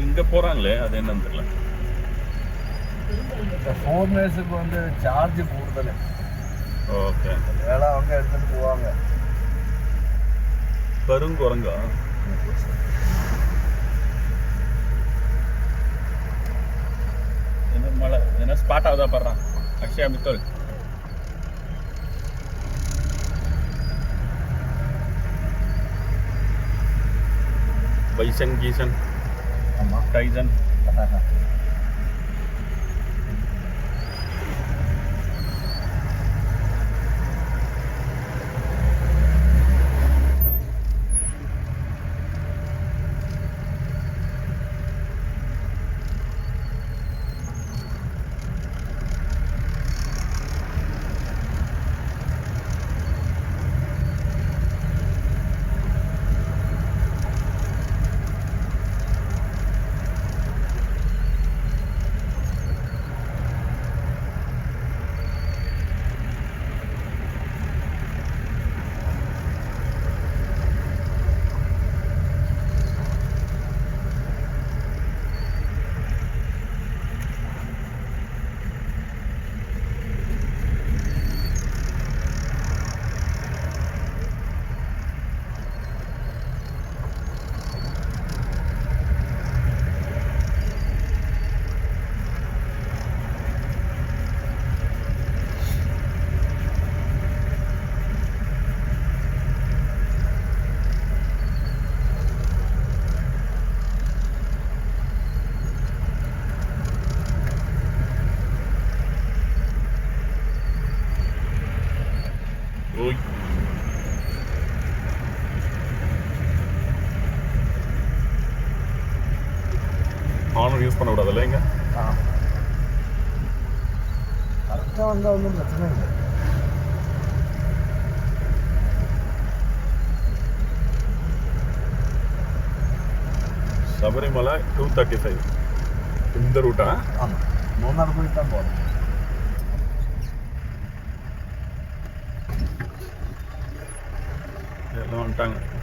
இங்கே போகிறாங்களே அது என்னன்னு தெரியல. ഫോറിനേഴ്സുக்கு வந்து சார்ஜ் കൂടുതൽ. ஓகே, வேலை அவங்க எடுத்துட்டு போவாங்க. கருங்குரங்கா என்ன மழை என்ன ஸ்பாட் ஆகுதா பாடுறான் அக்ஷயா மித்தல். பைசன் கீசன் டைசன் ஆனும் யூஸ் பண்ண கூடாது இல்லைங்க. கரெக்டாக வந்தால் ஒன்றும் பிரச்சனை இல்லை. சபரிமலை 235 இந்த ரூட்டா? ஆமாம், மூணார் போய் தான் போகணும். எல்லாம் வந்துட்டாங்க.